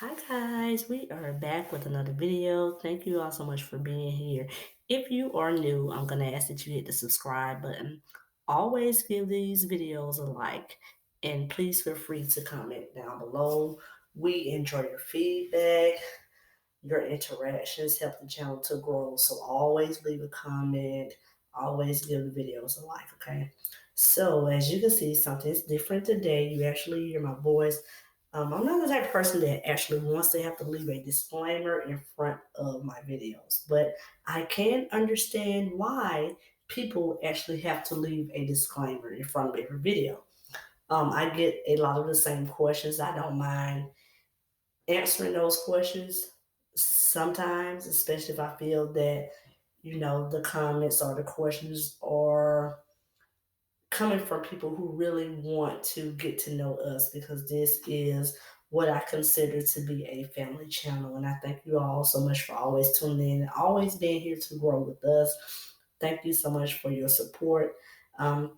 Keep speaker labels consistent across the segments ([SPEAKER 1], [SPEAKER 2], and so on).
[SPEAKER 1] Hi guys, we are back with another video. Thank you all so much for being here. If you are new, I'm going to ask that you hit the subscribe button. Always give these videos a like and please feel free to comment down below. We enjoy your feedback. Your interactions help the channel to grow. So always leave a comment. Always give the videos a like, okay? So as you can see, something's different today. You actually hear my voice. I'm not the type of person that actually wants to have to leave a disclaimer in front of my videos, but I can understand why people actually have to leave a disclaimer in front of every video. I get a lot of the same questions. I don't mind answering those questions sometimes, especially if I feel that, the comments or the questions are coming from people who really want to get to know us because this is what I consider to be a family channel. And I thank you all so much for always tuning in and always being here to grow with us. Thank you so much for your support. Um,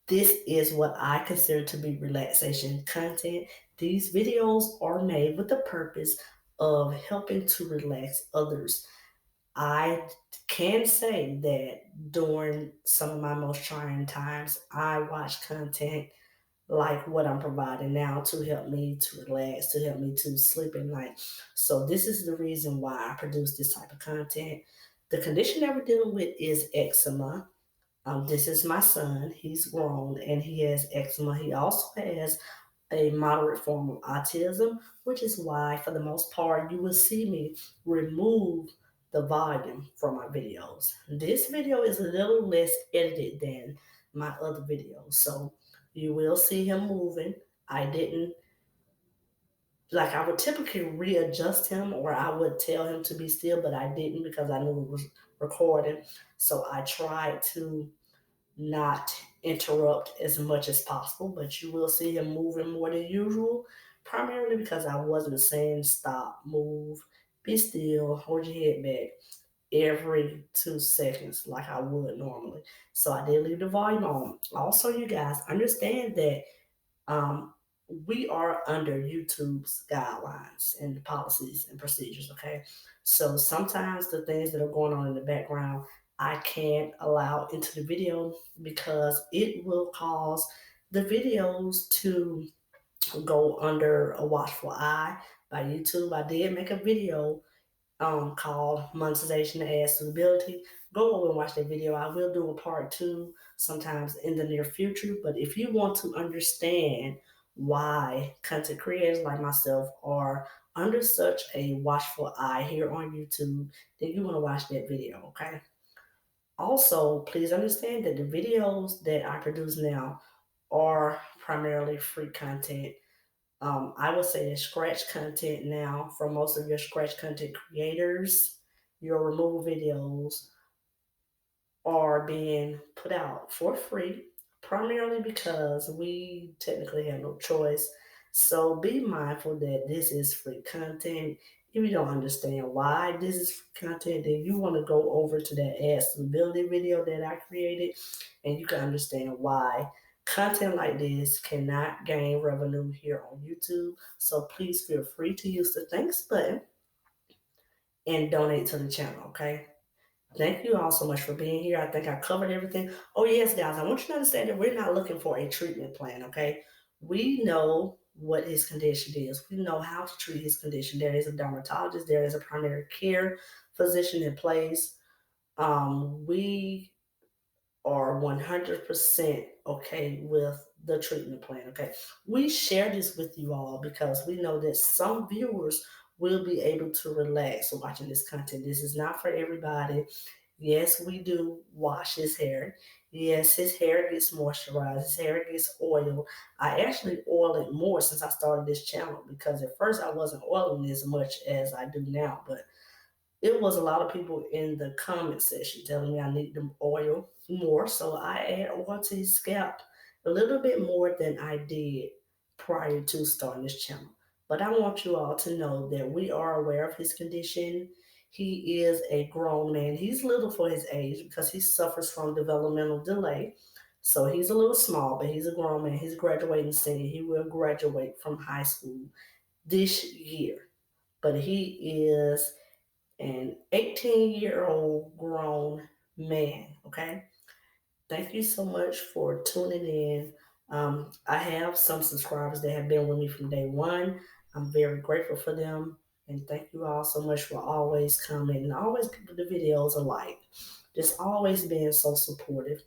[SPEAKER 1] this is what I consider to be relaxation content. These videos are made with the purpose of helping to relax others. I can say that during some of my most trying times, I watch content like what I'm providing now to help me to relax, to help me to sleep at night. So, this is the reason why I produce this type of content. The condition that we're dealing with is eczema. This is my son. He's grown and he has eczema. He also has a moderate form of autism, which is why, for the most part, you will see me remove the volume from my videos. This video is a little less edited than my other videos, so you will see him moving. I didn't like I would typically readjust him or I would tell him to be still, but I didn't because I knew it was recording. So I tried to not interrupt as much as possible, but you will see him moving more than usual, primarily because I wasn't saying stop, move, be still, hold your head back every 2 seconds like I would normally. So I did leave the volume on. Also, you guys understand that um, we are under YouTube's guidelines and policies and procedures, okay? So sometimes the things that are going on in the background, I can't allow into the video because it will cause the videos to go under a watchful eye by YouTube. I did make a video called Monetization to Add Suitability. Go over and watch that video. I will do a part two sometimes in the near future. But if you want to understand why content creators like myself are under such a watchful eye here on YouTube, then you want to watch that video, okay? Also, please understand that the videos that I produce now are primarily free content. I would say that scratch content now for most of your scratch content creators, your removal videos are being put out for free, primarily because we technically have no choice. So be mindful that this is free content. If you don't understand why this is free content, then you want to go over to that ad stability video that I created and you can understand why content like this cannot gain revenue here on YouTube. So please feel free to use the thanks button and donate to the channel, okay? Thank you all so much for being here. I think I covered everything. Oh, yes, guys, I want you to understand that we're not looking for a treatment plan, okay? We know what his condition is. We know how to treat his condition. There is a dermatologist, there is a primary care physician in place. We are 100% okay with the treatment plan, okay? We share this with you all because we know that some viewers will be able to relax watching this content. This is not for everybody. Yes, we do wash his hair. Yes, his hair gets moisturized. His hair gets oiled. I actually oil it more since I started this channel because at first I wasn't oiling as much as I do now. But it was a lot of people in the comment section telling me I need to oil more. So I add oil to his scalp a little bit more than I did prior to starting this channel. But I want you all to know that we are aware of his condition. He is a grown man. He's little for his age because he suffers from developmental delay. So he's a little small, but he's a grown man. He's graduating senior. He will graduate from high school this year, but he is an 18-year-old grown man. Okay. Thank you so much for tuning in. I have some subscribers that have been with me from day one. I'm very grateful for them. And thank you all so much for always coming and always giving the videos a like. Just always being so supportive.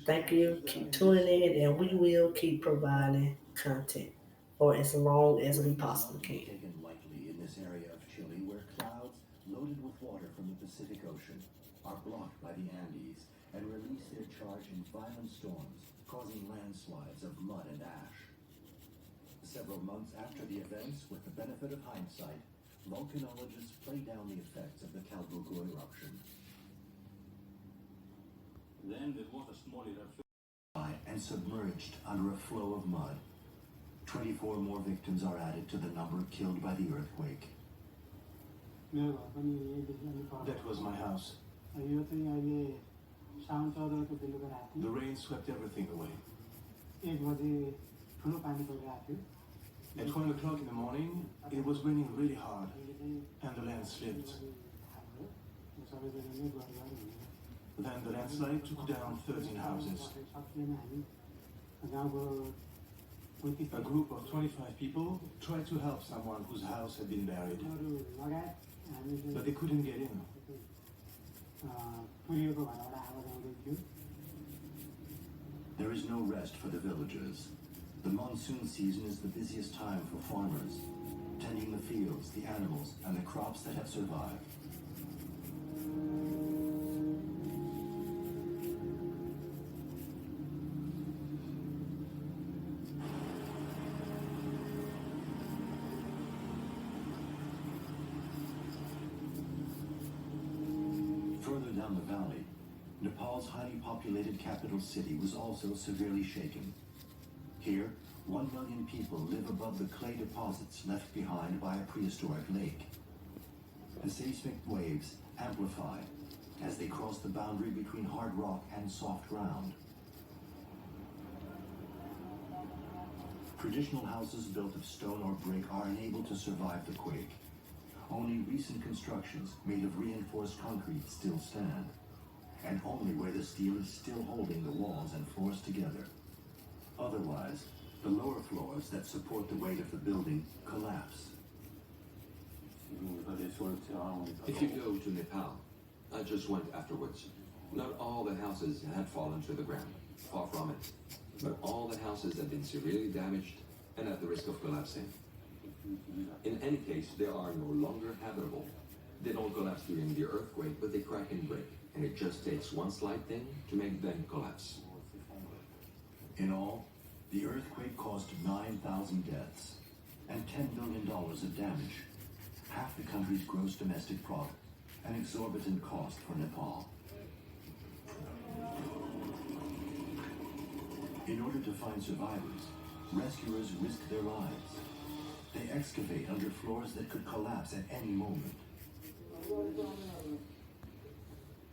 [SPEAKER 1] Thank you. Keep tuning in, and we will keep providing content for as long as we
[SPEAKER 2] Work is
[SPEAKER 1] possibly
[SPEAKER 2] not to be
[SPEAKER 1] can.
[SPEAKER 2] taken lightly in this area of Chile where clouds loaded with water from the Pacific Ocean are blocked by the Andes and release their charge in violent storms, causing landslides of mud and ash. Several months after the events, with the benefit of hindsight, volcanologists play down the effects of the Calbuco eruption. Then there was a small eruption and submerged under a flow of mud. 24 more victims are added to the number killed by the earthquake. That was my house. The rain swept everything away. At 1 o'clock in the morning, it was raining really hard, and the land slipped. Then the landslide took down 13 houses. A group of 25 people tried to help someone whose house had been buried, but they couldn't get in. There is no rest for the villagers. The monsoon season is the busiest time for farmers, tending the fields, the animals, and the crops that have survived. Further down the valley, Nepal's highly populated capital city was also severely shaken. Here, 1 million people live above the clay deposits left behind by a prehistoric lake. The seismic waves amplify as they cross the boundary between hard rock and soft ground. Traditional houses built of stone or brick are unable to survive the quake. Only recent constructions made of reinforced concrete still stand, and only where the steel is still holding the walls and floors together. Otherwise, the lower floors that support the weight of the building collapse.
[SPEAKER 3] If you go to Nepal, I just went afterwards. Not all the houses had fallen to the ground, far from it. But all the houses had been severely damaged and at the risk of collapsing. In any case, they are no longer habitable. They don't collapse during the earthquake, but they crack and break, and it just takes one slight thing to make them collapse.
[SPEAKER 2] In all, the earthquake caused 9,000 deaths and $10 billion of damage, half the country's gross domestic product, an exorbitant cost for Nepal. In order to find survivors, rescuers risk their lives. They excavate under floors that could collapse at any moment.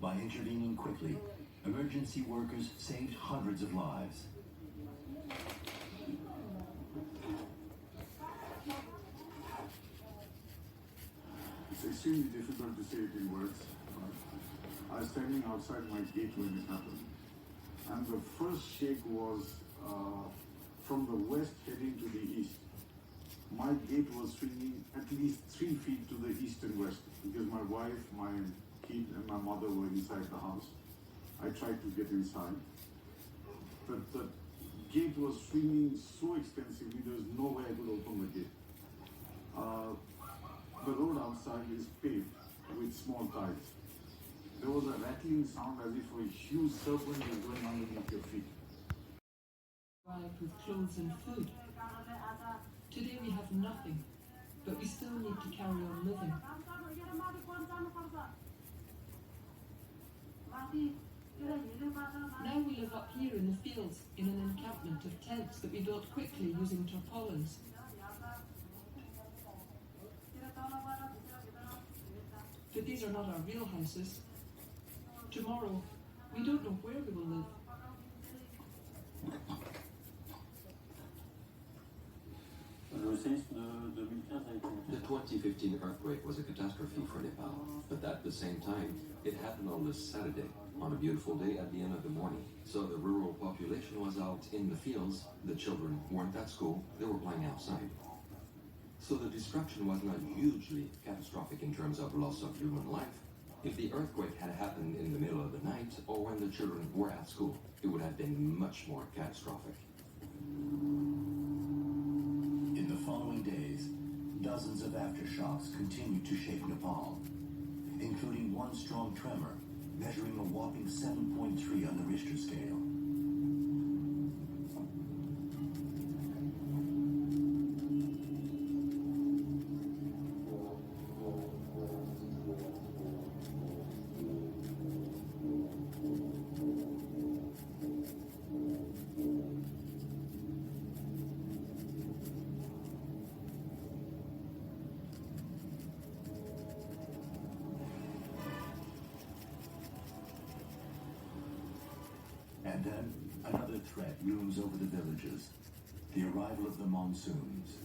[SPEAKER 2] By intervening quickly, emergency workers saved hundreds of lives.
[SPEAKER 4] It's extremely difficult to say it in words. I was standing outside my gate when it happened, and the first shake was from the west heading to the east. My gate was swinging at least 3 feet to the east and west because my wife, my kid, and my mother were inside the house. I tried to get inside, but the gate was swinging so extensively there was no way I could open the gate. The road outside is paved with small tiles. There was a rattling sound as if a huge serpent was going underneath your feet.
[SPEAKER 5] Arrived with clothes and food. Today we have nothing, but we still need to carry on living. Now we live up here in the fields in an encampment of tents that we built quickly using tarpaulins. But these are not our real houses. Tomorrow, we don't know where we will live.
[SPEAKER 6] Le séisme de 2015
[SPEAKER 3] 2015 earthquake was a catastrophe for Nepal, but at the same time, it happened on this Saturday, on a beautiful day at the end of the morning. So the rural population was out in the fields, the children weren't at school, they were playing outside. So the destruction was not hugely catastrophic in terms of loss of human life. If the earthquake had happened in the middle of the night or when the children were at school, it would have been much more catastrophic.
[SPEAKER 2] In the following days, dozens of aftershocks continued to shake Nepal, including one strong tremor measuring a whopping 7.3 on the Richter scale. And then another threat looms over the villages, the arrival of the monsoons.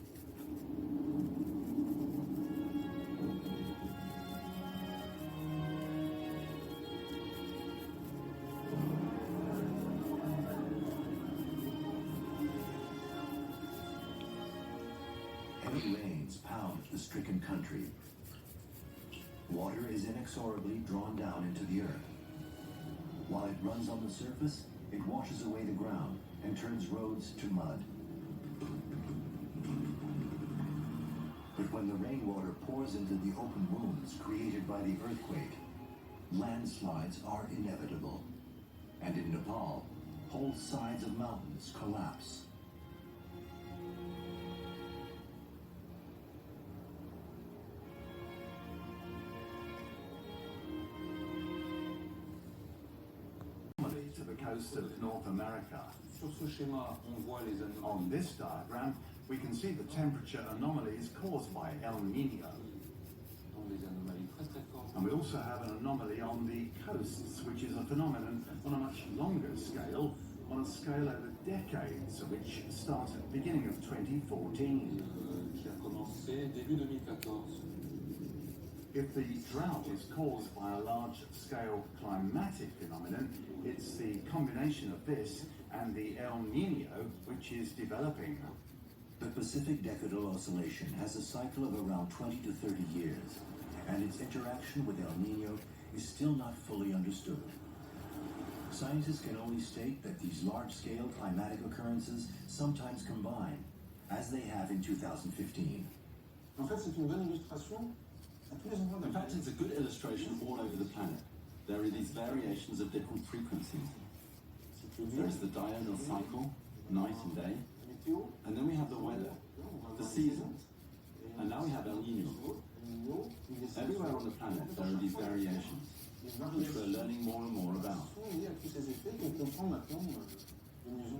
[SPEAKER 2] Heavy rains pound the stricken country. Water is inexorably drawn down into the earth. While it runs on the surface, it washes away the ground and turns roads to mud. But when the rainwater pours into the open wounds created by the earthquake, landslides are inevitable. And in Nepal, whole sides of mountains collapse.
[SPEAKER 4] To the coast of North America.
[SPEAKER 3] Sur ce schéma, on voit les anomalies.
[SPEAKER 4] On this diagram, we can see the temperature anomalies caused by El Nino. And we also have an anomaly on the coasts, which is a phenomenon on a much longer scale, on a scale over decades, which starts at the beginning of 2014.
[SPEAKER 3] Qui a commencé début 2014.
[SPEAKER 4] If the drought is caused by a large-scale climatic phenomenon, it's the combination of this and the El Nino which is developing.
[SPEAKER 2] The Pacific Decadal Oscillation has a cycle of around 20 to 30 years, and its interaction with El Nino is still not fully understood. Scientists can only state that these large-scale climatic occurrences sometimes combine, as they have in 2015.
[SPEAKER 6] En fait, c'est une bonne illustration.
[SPEAKER 7] In fact, it's a good illustration all over the planet. There are these variations of different frequencies. There is the diurnal cycle, night and day, and then we have the weather, the seasons, and now we have El Nino. Everywhere on the planet there are these variations, which we're learning more and more about.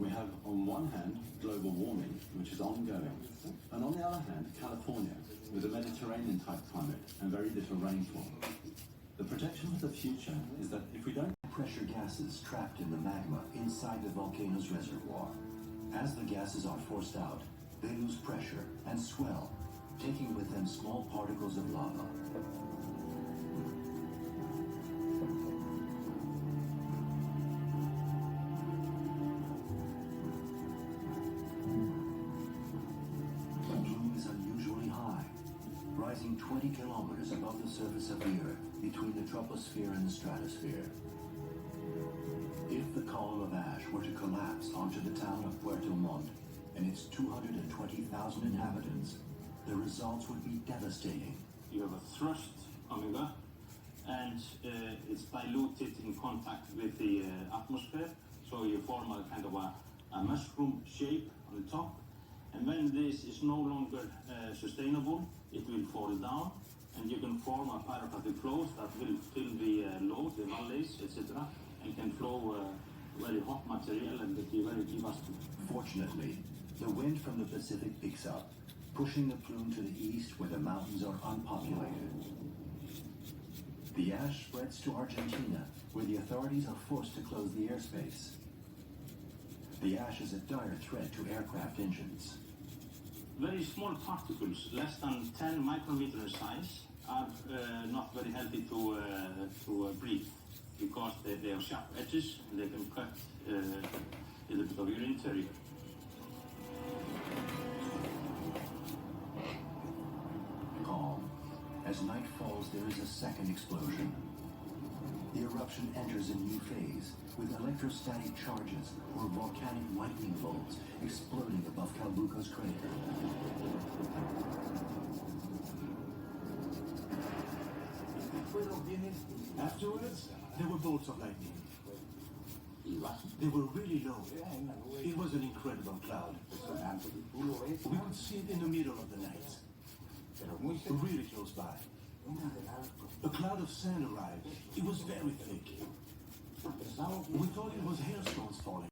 [SPEAKER 7] We have, on one hand, global warming, which is ongoing, and on the other hand, California, with a Mediterranean-type climate and very little rainfall. The protection for the future is that if we don't...
[SPEAKER 2] Pressure gases trapped in the magma inside the volcano's reservoir. As the gases are forced out, they lose pressure and swell, taking with them small particles of lava. The bloom is unusually high, rising 20 kilometers above the surface of the Earth between the troposphere and the stratosphere. If the column of ash were to collapse onto the town of Puerto Montt and its 220,000 inhabitants, the results would be devastating.
[SPEAKER 8] You have a thrust omega, and it's diluted in contact with the atmosphere, so you form a kind of a mushroom shape on the top. And when this is no longer sustainable, it will fall down, and you can form a pyroclastic flows that will fill the load, the valleys, etc., and can flow very hot material and be very devastating.
[SPEAKER 2] Fortunately, the wind from the Pacific picks up, pushing the plume to the east where the mountains are unpopulated. The ash spreads to Argentina, where the authorities are forced to close the airspace. The ash is a dire threat to aircraft engines.
[SPEAKER 8] very small particles, less than 10 micrometer in size, are not very healthy to breathe because they have sharp edges and they can cut a little bit of your interior.
[SPEAKER 2] Calm. As night falls, there is a second explosion. The eruption enters a new phase with electrostatic charges or volcanic lightning bolts exploding above Calbuco's crater.
[SPEAKER 9] Afterwards, there were bolts of lightning. They were really low. It was an incredible cloud. We could see it in the middle of the night. Really close by. A cloud of sand arrived. It was very thick. We thought it was hailstones falling.